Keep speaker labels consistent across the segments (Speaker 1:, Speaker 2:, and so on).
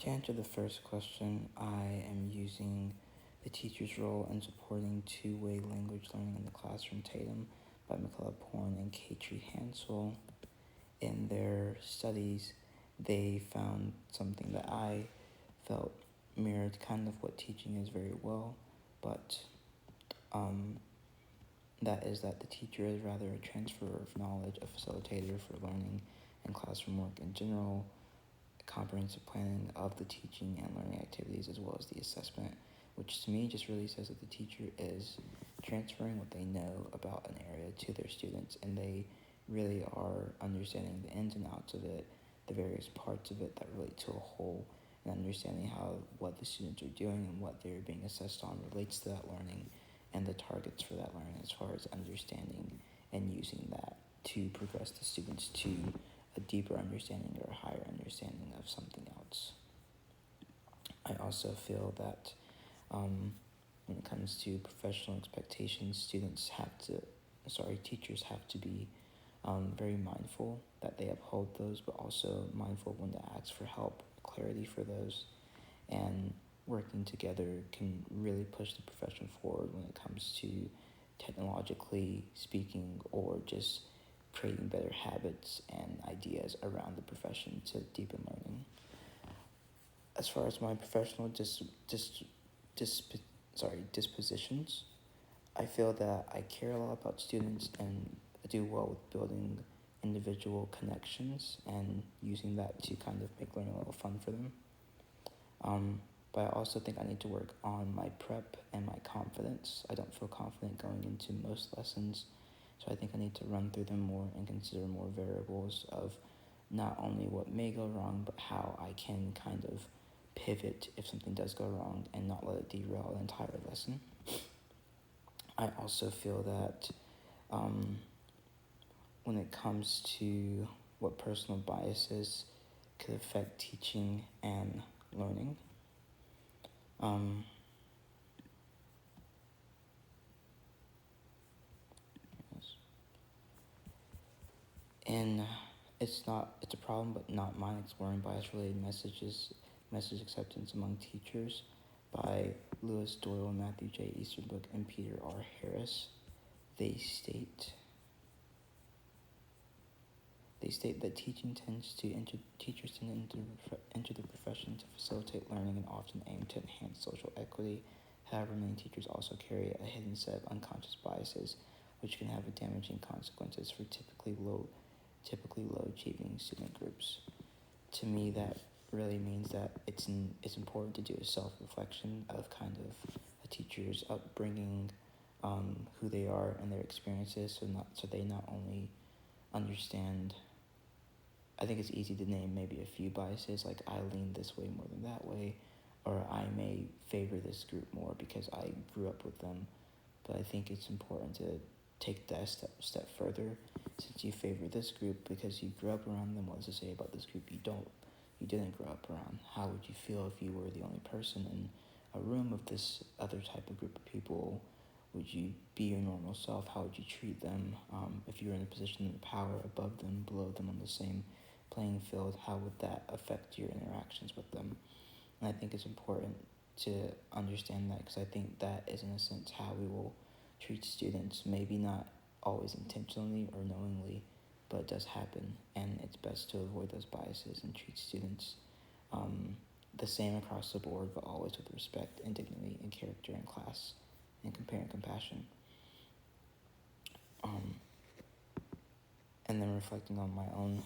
Speaker 1: To answer the first question, I am using The Teacher's Role in Supporting Two-Way Language Learning in the Classroom, Tatum, by McCullough Porn and Katri Hansel. In their studies, they found something that I felt mirrored kind of what teaching is very well, but that is that the teacher is rather a transfer of knowledge, a facilitator for learning and classroom work in general, comprehensive planning of the teaching and learning activities, as well as the assessment, which to me just really says that the teacher is transferring what they know about an area to their students, and they really are understanding the ins and outs of it, the various parts of it that relate to a whole, and understanding how what the students are doing and what they're being assessed on relates to that learning and the targets for that learning, as far as understanding and using that to progress the students to a deeper understanding or a higher understanding of something else. I also feel that when it comes to professional expectations, teachers have to be very mindful that they uphold those, but also mindful when to ask for help, clarity for those, and working together can really push the profession forward when it comes to technologically speaking, or just creating better habits and ideas around the profession to deepen learning. As far as my professional dispositions, I feel that I care a lot about students and do well with building individual connections and using that to kind of make learning a little fun for them. But I also think I need to work on my prep and my confidence. I don't feel confident going into most lessons, so I think I need to run through them more and consider more variables of not only what may go wrong, but how I can kind of pivot if something does go wrong and not let it derail an entire lesson. I also feel that when it comes to what personal biases could affect teaching and learning, and it's a problem, but not mine. Exploring bias-related message acceptance among teachers by Lewis Doyle, Matthew J. Easterbrook, and Peter R. Harris. They state that teachers tend to enter the profession to facilitate learning and often aim to enhance social equity. However, many teachers also carry a hidden set of unconscious biases, which can have damaging consequences for typically low achieving student groups. To me, that really means that it's important to do a self-reflection of kind of a teacher's upbringing, who they are and their experiences, so they not only understand. I think it's easy to name maybe a few biases, like I lean this way more than that way, or I may favor this group more because I grew up with them. But I think it's important to take that step further. Since you favor this group because you grew up around them, what does it say about this group you didn't grow up around? How would you feel if you were the only person in a room of this other type of group of people? Would you be your normal self? How would you treat them? If you were in a position of power above them, below them, on the same playing field, how would that affect your interactions with them? And I think it's important to understand that, because I think that is, in a sense, how we will treat students. Maybe not always intentionally or knowingly, but it does happen, and it's best to avoid those biases and treat students the same across the board, but always with respect and dignity and character in class, and compare and compassion. And then reflecting on my own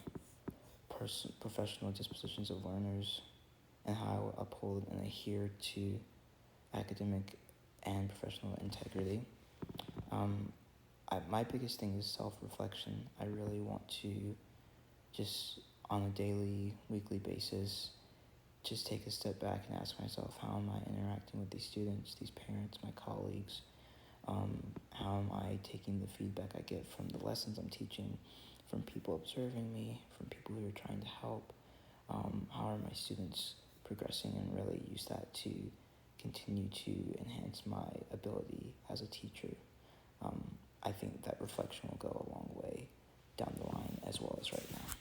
Speaker 1: professional dispositions of learners and how I will uphold and adhere to academic and professional integrity. My biggest thing is self-reflection. I really want to just on a daily, weekly basis, just take a step back and ask myself, how am I interacting with these students, these parents, my colleagues? How am I taking the feedback I get from the lessons I'm teaching, from people observing me, from people who are trying to help? How are my students progressing, and really use that to continue to enhance my ability as a teacher. I think that reflection will go a long way down the line, as well as right now.